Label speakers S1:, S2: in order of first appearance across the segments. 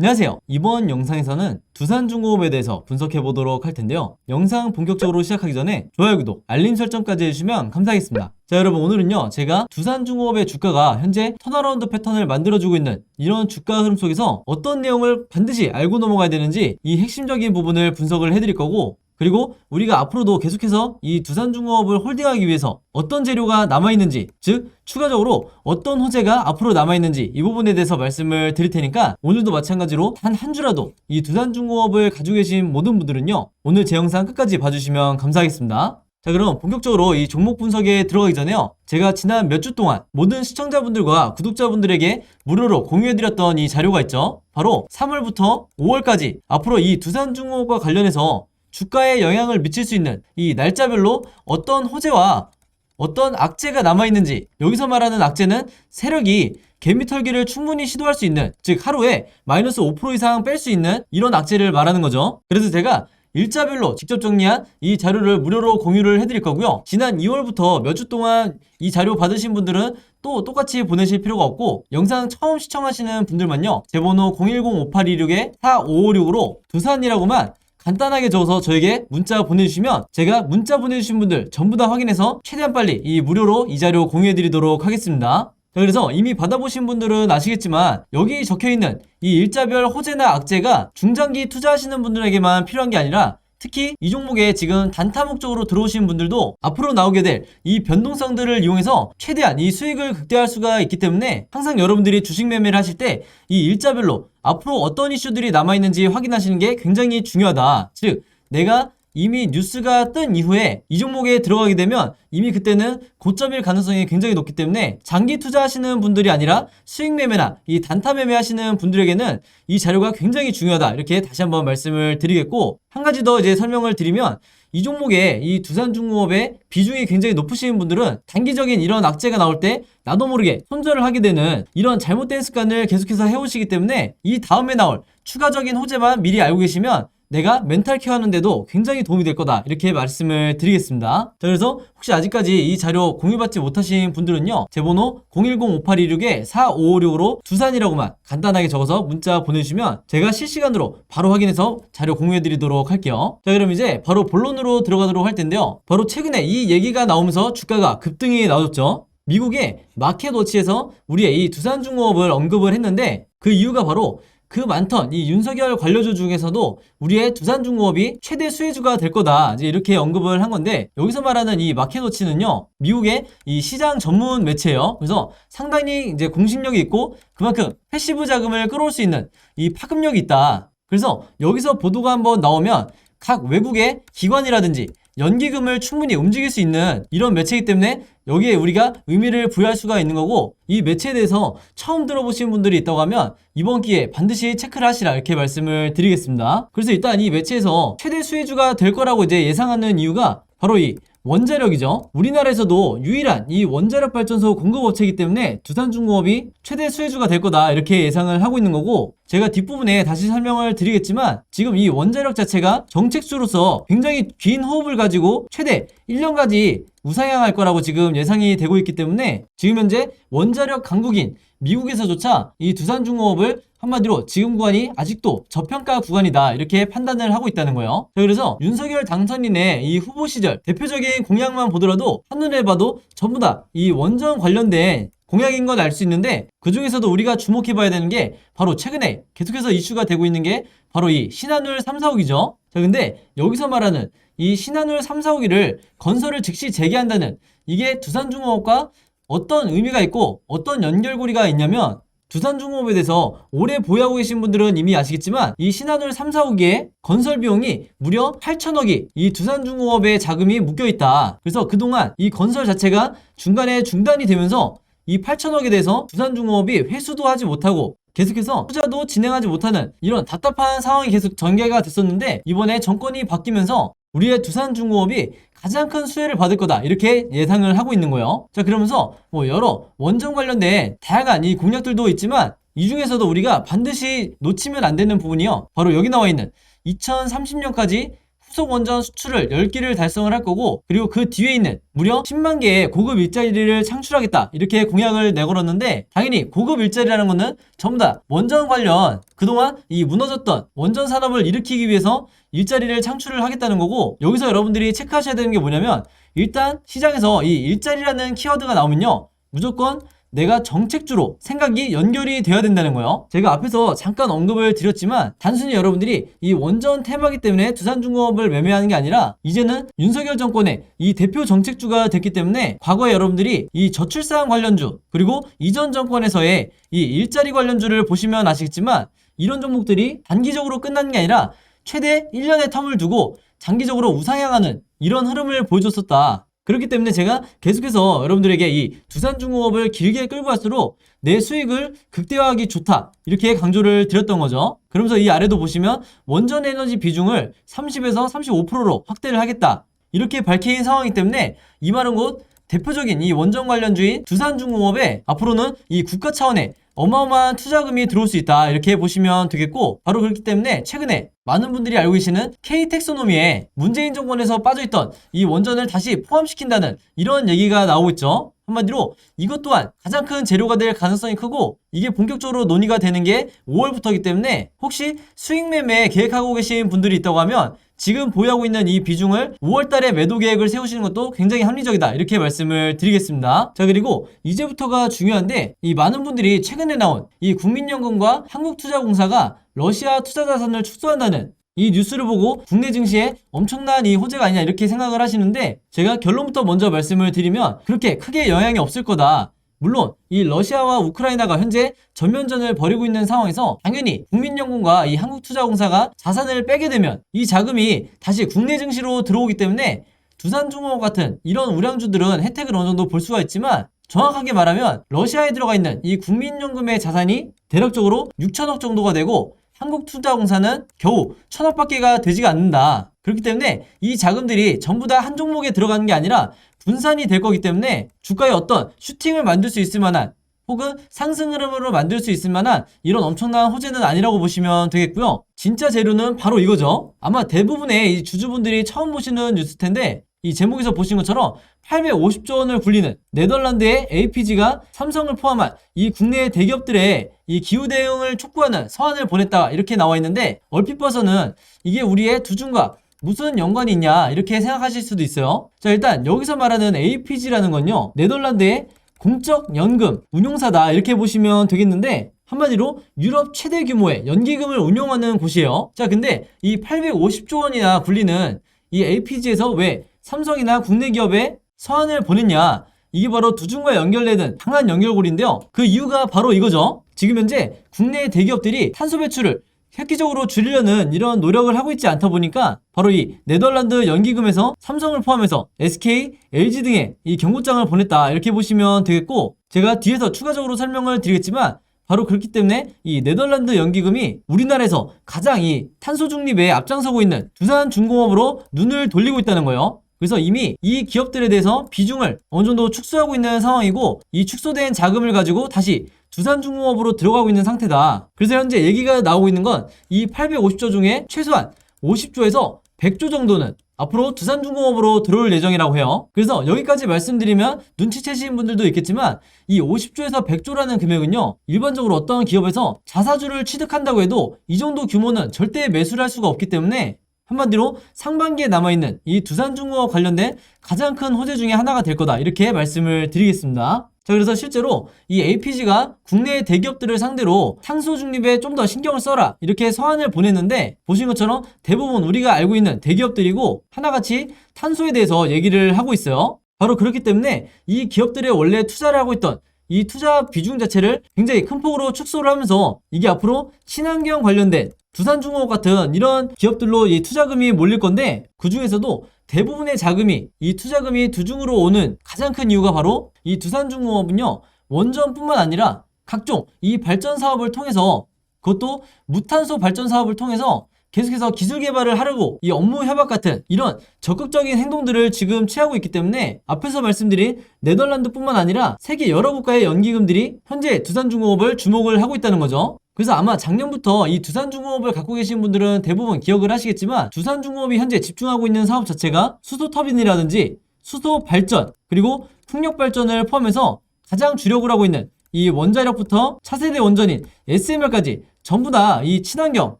S1: 안녕하세요. 이번 영상에서는 두산중공업에 대해서 분석해 보도록 할 텐데요. 영상 본격적으로 시작하기 전에 좋아요, 구독, 알림 설정까지 해주시면 감사하겠습니다. 자, 여러분, 오늘은요, 제가 두산중공업의 주가가 현재 턴어라운드 패턴을 만들어주고 있는 이런 주가 흐름 속에서 어떤 내용을 반드시 알고 넘어가야 되는지 이 핵심적인 부분을 분석을 해드릴 거고, 그리고 우리가 앞으로도 계속해서 이 두산중공업을 홀딩하기 위해서 어떤 재료가 남아있는지, 즉 추가적으로 어떤 호재가 앞으로 남아있는지 이 부분에 대해서 말씀을 드릴 테니까, 오늘도 마찬가지로 단 한 주라도 이 두산중공업을 가지고 계신 모든 분들은요, 오늘 제 영상 끝까지 봐주시면 감사하겠습니다. 자, 그럼 본격적으로 이 종목 분석에 들어가기 전에요, 제가 지난 몇 주 동안 모든 시청자분들과 구독자분들에게 무료로 공유해드렸던 이 자료가 있죠. 바로 3월부터 5월까지 앞으로 이 두산중공업과 관련해서 주가에 영향을 미칠 수 있는 이 날짜별로 어떤 호재와 어떤 악재가 남아있는지, 여기서 말하는 악재는 세력이 개미털기를 충분히 시도할 수 있는, 즉 하루에 마이너스 5% 이상 뺄 수 있는 이런 악재를 말하는 거죠. 그래서 제가 일자별로 직접 정리한 이 자료를 무료로 공유를 해드릴 거고요. 지난 2월부터 몇 주 동안 이 자료 받으신 분들은 또 똑같이 보내실 필요가 없고, 영상 처음 시청하시는 분들만요, 제 번호 010-5826-4556으로 두산이라고만 간단하게 적어서 저에게 문자 보내주시면 제가 문자 보내주신 분들 전부 다 확인해서 최대한 빨리 이 무료로 이 자료 공유해드리도록 하겠습니다. 자, 그래서 이미 받아보신 분들은 아시겠지만 여기 적혀있는 이 일자별 호재나 악재가 중장기 투자하시는 분들에게만 필요한 게 아니라, 특히 이 종목에 지금 단타 목적으로 들어오신 분들도 앞으로 나오게 될 이 변동성들을 이용해서 최대한 이 수익을 극대화할 수가 있기 때문에, 항상 여러분들이 주식 매매를 하실 때 이 일자별로 앞으로 어떤 이슈들이 남아있는지 확인하시는 게 굉장히 중요하다. 즉, 내가 이미 뉴스가 뜬 이후에 이 종목에 들어가게 되면 이미 그때는 고점일 가능성이 굉장히 높기 때문에, 장기 투자하시는 분들이 아니라 수익 매매나 이 단타 매매 하시는 분들에게는 이 자료가 굉장히 중요하다, 이렇게 다시 한번 말씀을 드리겠고, 한 가지 더 이제 설명을 드리면, 이 종목에 이 두산중공업의 비중이 굉장히 높으신 분들은 단기적인 이런 악재가 나올 때 나도 모르게 손절을 하게 되는 이런 잘못된 습관을 계속해서 해오시기 때문에, 이 다음에 나올 추가적인 호재만 미리 알고 계시면 내가 멘탈 케어 하는데도 굉장히 도움이 될 거다, 이렇게 말씀을 드리겠습니다. 자, 그래서 혹시 아직까지 이 자료 공유받지 못하신 분들은요, 제 번호 010-5826-4556으로 두산이라고만 간단하게 적어서 문자 보내주시면 제가 실시간으로 바로 확인해서 자료 공유해드리도록 할게요. 자, 그럼 이제 바로 본론으로 들어가도록 할 텐데요, 바로 최근에 이 얘기가 나오면서 주가가 급등이 나왔죠. 미국의 마켓워치에서 우리의 이 두산중공업을 언급을 했는데, 그 이유가 바로 그 많던 이 윤석열 관료주 중에서도 우리의 두산중공업이 최대 수혜주가 될 거다, 이제 이렇게 언급을 한 건데, 여기서 말하는 이 마켓워치는요, 미국의 이 시장 전문 매체예요. 그래서 상당히 이제 공신력이 있고 그만큼 패시브 자금을 끌어올 수 있는 이 파급력이 있다. 그래서 여기서 보도가 한번 나오면 각 외국의 기관이라든지 연기금을 충분히 움직일 수 있는 이런 매체이기 때문에 여기에 우리가 의미를 부여할 수가 있는 거고, 이 매체에 대해서 처음 들어보신 분들이 있다고 하면 이번 기회에 반드시 체크를 하시라, 이렇게 말씀을 드리겠습니다. 그래서 일단 이 매체에서 최대 수혜주가 될 거라고 이제 예상하는 이유가 바로 이 원자력이죠. 우리나라에서도 유일한 이 원자력 발전소 공급업체이기 때문에 두산중공업이 최대 수혜주가 될 거다, 이렇게 예상을 하고 있는 거고, 제가 뒷부분에 다시 설명을 드리겠지만, 지금 이 원자력 자체가 정책주로서 굉장히 긴 호흡을 가지고 최대 1년까지 우상향할 거라고 지금 예상이 되고 있기 때문에, 지금 현재 원자력 강국인 미국에서조차 이 두산중공업을 한마디로 지금 구간이 아직도 저평가 구간이다, 이렇게 판단을 하고 있다는 거예요. 자, 그래서 윤석열 당선인의 이 후보 시절 대표적인 공약만 보더라도 한눈에 봐도 전부 다 이 원전 관련된 공약인 건 알 수 있는데, 그 중에서도 우리가 주목해 봐야 되는 게 바로 최근에 계속해서 이슈가 되고 있는 게 바로 이 신한울 3, 4호기죠. 자, 근데 여기서 말하는 이 신한울 3, 4호기를 건설을 즉시 재개한다는, 이게 두산중공업과 어떤 의미가 있고 어떤 연결고리가 있냐면, 두산중공업에 대해서 오래 보유하고 계신 분들은 이미 아시겠지만 이 신한울 3, 4호기의 건설 비용이 무려 8천억이 이 두산중공업의 자금이 묶여있다. 그래서 그동안 이 건설 자체가 중간에 중단이 되면서 이 8천억에 대해서 두산중공업이 회수도 하지 못하고 계속해서 투자도 진행하지 못하는 이런 답답한 상황이 계속 전개가 됐었는데, 이번에 정권이 바뀌면서 우리의 두산중공업이 가장 큰 수혜를 받을 거다, 이렇게 예상을 하고 있는 거예요. 자, 그러면서 여러 원전 관련된 다양한 이 공약들도 있지만, 이 중에서도 우리가 반드시 놓치면 안 되는 부분이요, 바로 여기 나와 있는 2030년까지 후속 원전 수출을 10기를 달성을 할 거고, 그리고 그 뒤에 있는 무려 10만 개의 고급 일자리를 창출하겠다 이렇게 공약을 내걸었는데, 당연히 고급 일자리라는 거는 전부 다 원전 관련 그동안 이 무너졌던 원전 산업을 일으키기 위해서 일자리를 창출을 하겠다는 거고, 여기서 여러분들이 체크하셔야 되는 게 뭐냐면, 일단 시장에서 이 일자리라는 키워드가 나오면요, 무조건 내가 정책주로 생각이 연결이 되어야 된다는 거예요. 제가 앞에서 잠깐 언급을 드렸지만, 단순히 여러분들이 이 원전 테마기 때문에 두산중공업을 매매하는 게 아니라, 이제는 윤석열 정권의 이 대표 정책주가 됐기 때문에 과거에 여러분들이 이 저출산 관련주, 그리고 이전 정권에서의 이 일자리 관련주를 보시면 아시겠지만, 이런 종목들이 단기적으로 끝나는 게 아니라 최대 1년의 텀을 두고 장기적으로 우상향하는 이런 흐름을 보여줬었다. 그렇기 때문에 제가 계속해서 여러분들에게 이 두산중공업을 길게 끌고 갈수록 내 수익을 극대화하기 좋다 이렇게 강조를 드렸던 거죠. 그러면서 이 아래도 보시면 원전 에너지 비중을 30에서 35%로 확대를 하겠다 이렇게 밝힌 상황이기 때문에, 이 말은 곧 대표적인 이 원전 관련주인 두산중공업에 앞으로는 이 국가 차원의 어마어마한 투자금이 들어올 수 있다 이렇게 보시면 되겠고, 바로 그렇기 때문에 최근에 많은 분들이 알고 계시는 K텍소노미에 문재인 정권에서 빠져있던 이 원전을 다시 포함시킨다는 이런 얘기가 나오고 있죠. 한마디로 이것 또한 가장 큰 재료가 될 가능성이 크고, 이게 본격적으로 논의가 되는 게 5월부터이기 때문에 혹시 수익 매매 계획하고 계신 분들이 있다고 하면 지금 보유하고 있는 이 비중을 5월달에 매도 계획을 세우시는 것도 굉장히 합리적이다 이렇게 말씀을 드리겠습니다. 자, 그리고 이제부터가 중요한데, 이 많은 분들이 최근에 나온 이 국민연금과 한국투자공사가 러시아 투자자산을 축소한다는 이 뉴스를 보고 국내 증시에 엄청난 이 호재가 아니냐 이렇게 생각을 하시는데, 제가 결론부터 먼저 말씀을 드리면 그렇게 크게 영향이 없을 거다. 물론 이 러시아와 우크라이나가 현재 전면전을 벌이고 있는 상황에서 당연히 국민연금과 이 한국투자공사가 자산을 빼게 되면 이 자금이 다시 국내 증시로 들어오기 때문에 두산중공업 같은 이런 우량주들은 혜택을 어느 정도 볼 수가 있지만, 정확하게 말하면 러시아에 들어가 있는 이 국민연금의 자산이 대략적으로 6천억 정도가 되고, 한국투자공사는 겨우 1,000억밖에가 되지가 않는다. 그렇기 때문에 이 자금들이 전부 다 한 종목에 들어가는 게 아니라 분산이 될 거기 때문에 주가에 어떤 슈팅을 만들 수 있을 만한, 혹은 상승 흐름으로 만들 수 있을 만한 이런 엄청난 호재는 아니라고 보시면 되겠고요. 진짜 재료는 바로 이거죠. 아마 대부분의 이 주주분들이 처음 보시는 뉴스 텐데, 이 제목에서 보신 것처럼 850조 원을 굴리는 네덜란드의 APG가 삼성을 포함한 이 국내 대기업들의 이 기후 대응을 촉구하는 서한을 보냈다 이렇게 나와 있는데, 얼핏 봐서는 이게 우리의 두중과 무슨 연관이 있냐 이렇게 생각하실 수도 있어요. 자, 일단 여기서 말하는 APG라는 건요, 네덜란드의 공적 연금 운용사다 이렇게 보시면 되겠는데, 한마디로 유럽 최대 규모의 연기금을 운용하는 곳이에요. 자, 근데 이 850조 원이나 굴리는 이 APG에서 왜 삼성이나 국내 기업에 서한을 보냈냐, 이게 바로 두중과 연결되는 강한 연결고리인데요. 그 이유가 바로 이거죠. 지금 현재 국내 대기업들이 탄소 배출을 획기적으로 줄이려는 이런 노력을 하고 있지 않다 보니까, 바로 이 네덜란드 연기금에서 삼성을 포함해서 SK, LG 등의 이 경고장을 보냈다 이렇게 보시면 되겠고, 제가 뒤에서 추가적으로 설명을 드리겠지만, 바로 그렇기 때문에 이 네덜란드 연기금이 우리나라에서 가장 이 탄소 중립에 앞장서고 있는 두산중공업으로 눈을 돌리고 있다는 거예요. 그래서 이미 이 기업들에 대해서 비중을 어느 정도 축소하고 있는 상황이고, 이 축소된 자금을 가지고 다시 두산중공업으로 들어가고 있는 상태다. 그래서 현재 얘기가 나오고 있는 건 이 850조 중에 최소한 50조에서 100조 정도는 앞으로 두산중공업으로 들어올 예정이라고 해요. 그래서 여기까지 말씀드리면 눈치채신 분들도 있겠지만, 이 50조에서 100조라는 금액은요, 일반적으로 어떤 기업에서 자사주를 취득한다고 해도 이 정도 규모는 절대 매수를 할 수가 없기 때문에, 한마디로 상반기에 남아있는 이 두산중공업 관련된 가장 큰 호재 중에 하나가 될 거다 이렇게 말씀을 드리겠습니다. 자, 그래서 실제로 이 APG가 국내 대기업들을 상대로 탄소 중립에 좀 더 신경을 써라 이렇게 서한을 보냈는데, 보신 것처럼 대부분 우리가 알고 있는 대기업들이고 하나같이 탄소에 대해서 얘기를 하고 있어요. 바로 그렇기 때문에 이 기업들에 원래 투자를 하고 있던 이 투자 비중 자체를 굉장히 큰 폭으로 축소를 하면서, 이게 앞으로 친환경 관련된 두산중공업 같은 이런 기업들로 이 투자금이 몰릴 건데, 그 중에서도 대부분의 자금이 이 투자금이 두중으로 오는 가장 큰 이유가 바로 이 두산중공업은요, 원전뿐만 아니라 각종 이 발전 사업을 통해서, 그것도 무탄소 발전 사업을 통해서 계속해서 기술 개발을 하려고 이 업무 협약 같은 이런 적극적인 행동들을 지금 취하고 있기 때문에 앞에서 말씀드린 네덜란드뿐만 아니라 세계 여러 국가의 연기금들이 현재 두산중공업을 주목을 하고 있다는 거죠. 그래서 아마 작년부터 이 두산중공업을 갖고 계신 분들은 대부분 기억을 하시겠지만 두산중공업이 현재 집중하고 있는 사업 자체가 수소터빈이라든지 수소 발전 그리고 풍력 발전을 포함해서 가장 주력을 하고 있는 이 원자력부터 차세대 원전인 SMR까지 전부 다 이 친환경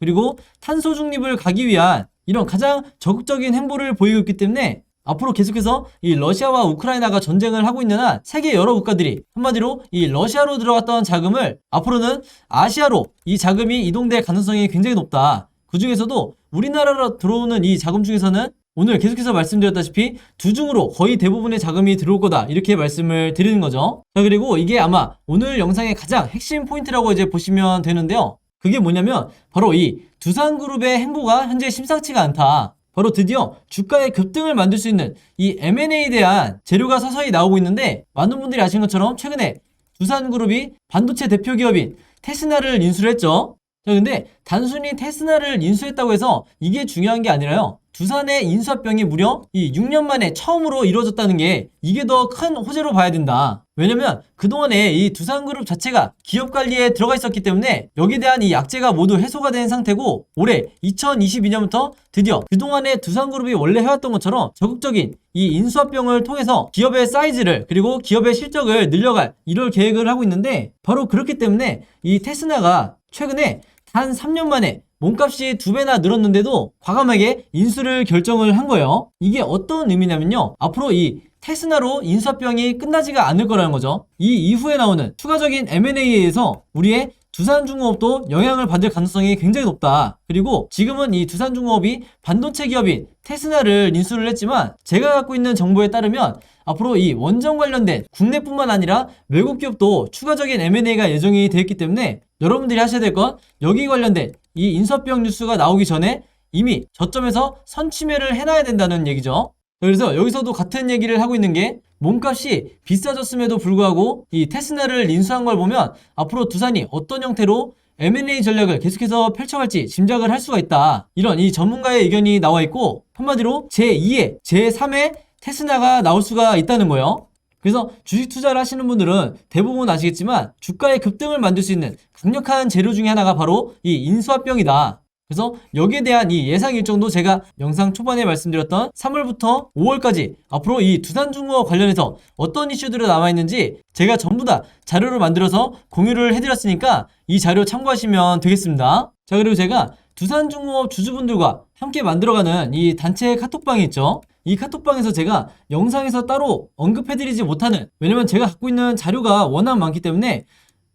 S1: 그리고 탄소 중립을 가기 위한 이런 가장 적극적인 행보를 보이고 있기 때문에 앞으로 계속해서 이 러시아와 우크라이나가 전쟁을 하고 있는 한 세계 여러 국가들이 한마디로 이 러시아로 들어갔던 자금을 앞으로는 아시아로 이 자금이 이동될 가능성이 굉장히 높다. 그 중에서도 우리나라로 들어오는 이 자금 중에서는 오늘 계속해서 말씀드렸다시피 두중으로 거의 대부분의 자금이 들어올 거다 이렇게 말씀을 드리는 거죠. 자, 그리고 이게 아마 오늘 영상의 가장 핵심 포인트라고 이제 보시면 되는데요. 그게 뭐냐면 바로 이 두산그룹의 행보가 현재 심상치가 않다. 바로 드디어 주가의 급등을 만들 수 있는 이 M&A에 대한 재료가 서서히 나오고 있는데 많은 분들이 아시는 것처럼 최근에 두산그룹이 반도체 대표 기업인 테스나를 인수를 했죠. 자, 근데 단순히 테스나를 인수했다고 해서 이게 중요한 게 아니라요. 두산의 인수합병이 무려 이 6년 만에 처음으로 이루어졌다는 게 이게 더 큰 호재로 봐야 된다. 왜냐면 그동안에 이 두산그룹 자체가 기업 관리에 들어가 있었기 때문에 여기에 대한 이 약재가 모두 해소가 된 상태고 올해 2022년부터 드디어 그동안에 두산그룹이 원래 해왔던 것처럼 적극적인 이 인수합병을 통해서 기업의 사이즈를 그리고 기업의 실적을 늘려갈 이럴 계획을 하고 있는데 바로 그렇기 때문에 이 테스나가 최근에 단 3년 만에 몸값이 2배나 늘었는데도 과감하게 인수를 결정을 한 거예요. 이게 어떤 의미냐면요. 앞으로 이 테스나로 인수합병이 끝나지가 않을 거라는 거죠. 이 이후에 나오는 추가적인 M&A에 의해서 우리의 두산중공업도 영향을 받을 가능성이 굉장히 높다. 그리고 지금은 이 두산중공업이 반도체 기업인 테스나를 인수를 했지만 제가 갖고 있는 정보에 따르면 앞으로 이 원전 관련된 국내뿐만 아니라 외국 기업도 추가적인 M&A가 예정이 되어 있기 때문에 여러분들이 하셔야 될 건 여기 관련된 이 인수합병 뉴스가 나오기 전에 이미 저점에서 선취매를 해놔야 된다는 얘기죠. 그래서 여기서도 같은 얘기를 하고 있는 게 몸값이 비싸졌음에도 불구하고 이 테스나를 인수한 걸 보면 앞으로 두산이 어떤 형태로 M&A 전략을 계속해서 펼쳐갈지 짐작을 할 수가 있다. 이런 이 전문가의 의견이 나와 있고 한마디로 제2의 제3의 테스나가 나올 수가 있다는 거예요. 그래서 주식 투자를 하시는 분들은 대부분 아시겠지만 주가의 급등을 만들 수 있는 강력한 재료 중에 하나가 바로 이 인수합병이다. 그래서 여기에 대한 이 예상 일정도 제가 영상 초반에 말씀드렸던 3월부터 5월까지 앞으로 이 두산중공업 관련해서 어떤 이슈들이 남아있는지 제가 전부 다 자료를 만들어서 공유를 해드렸으니까 이 자료 참고하시면 되겠습니다. 자, 그리고 제가 두산중공업 주주분들과 함께 만들어가는 이 단체 카톡방이 있죠. 이 카톡방에서 제가 영상에서 따로 언급해드리지 못하는, 왜냐면 제가 갖고 있는 자료가 워낙 많기 때문에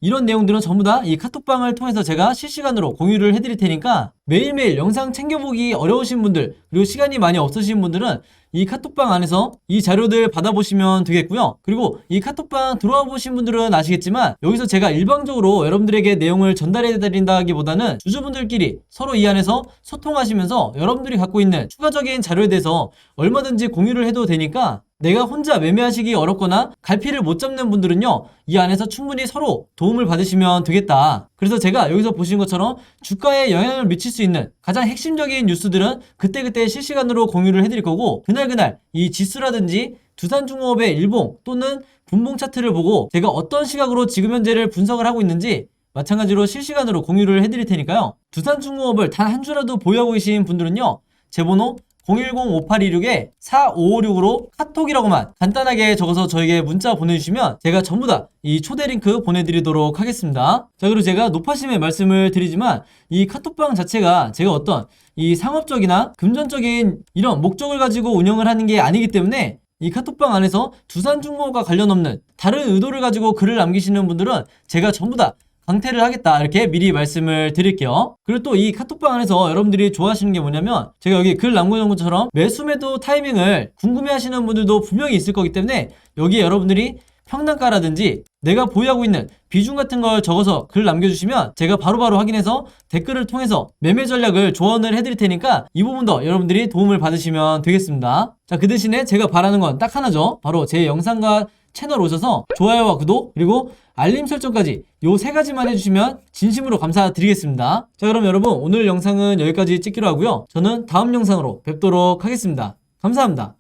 S1: 이런 내용들은 전부 다 이 카톡방을 통해서 제가 실시간으로 공유를 해드릴 테니까 매일매일 영상 챙겨보기 어려우신 분들 그리고 시간이 많이 없으신 분들은 이 카톡방 안에서 이 자료들 받아보시면 되겠고요. 그리고 이 카톡방 들어와 보신 분들은 아시겠지만 여기서 제가 일방적으로 여러분들에게 내용을 전달해 드린다기보다는 주주분들끼리 서로 이 안에서 소통하시면서 여러분들이 갖고 있는 추가적인 자료에 대해서 얼마든지 공유를 해도 되니까 내가 혼자 매매하시기 어렵거나 갈피를 못 잡는 분들은요, 이 안에서 충분히 서로 도움을 받으시면 되겠다. 그래서 제가 여기서 보신 것처럼 주가에 영향을 미칠 수 있는 가장 핵심적인 뉴스들은 그때그때 실시간으로 공유를 해드릴 거고, 그날 이 지수라든지 두산중공업의 일봉 또는 분봉 차트를 보고 제가 어떤 시각으로 지금 현재를 분석을 하고 있는지 마찬가지로 실시간으로 공유를 해드릴 테니까요. 두산중공업을 단 한 주라도 보유하고 계신 분들은요, 제 번호 010-5826-4556으로 카톡이라고만 간단하게 적어서 저에게 문자 보내주시면 제가 전부 다 이 초대 링크 보내드리도록 하겠습니다. 자, 그리고 제가 높아심에 말씀을 드리지만 이 카톡방 자체가 제가 어떤 이 상업적이나 금전적인 이런 목적을 가지고 운영을 하는 게 아니기 때문에 이 카톡방 안에서 두산중공업과 관련 없는 다른 의도를 가지고 글을 남기시는 분들은 제가 전부 다 강퇴를 하겠다, 이렇게 미리 말씀을 드릴게요. 그리고 또 이 카톡방 안에서 여러분들이 좋아하시는 게 뭐냐면 제가 여기 글 남겨놓은 것처럼 매수 매도 타이밍을 궁금해하시는 분들도 분명히 있을 거기 때문에 여기에 여러분들이 평단가라든지 내가 보유하고 있는 비중 같은 걸 적어서 글 남겨주시면 제가 바로바로 확인해서 댓글을 통해서 매매 전략을 조언을 해드릴 테니까 이 부분도 여러분들이 도움을 받으시면 되겠습니다. 자, 그 대신에 제가 바라는 건 딱 하나죠. 바로 제 영상과 채널 오셔서 좋아요와 구독 그리고 알림 설정까지 요 3가지만 해주시면 진심으로 감사드리겠습니다. 자, 그럼 여러분 오늘 영상은 여기까지 찍기로 하고요. 저는 다음 영상으로 뵙도록 하겠습니다. 감사합니다.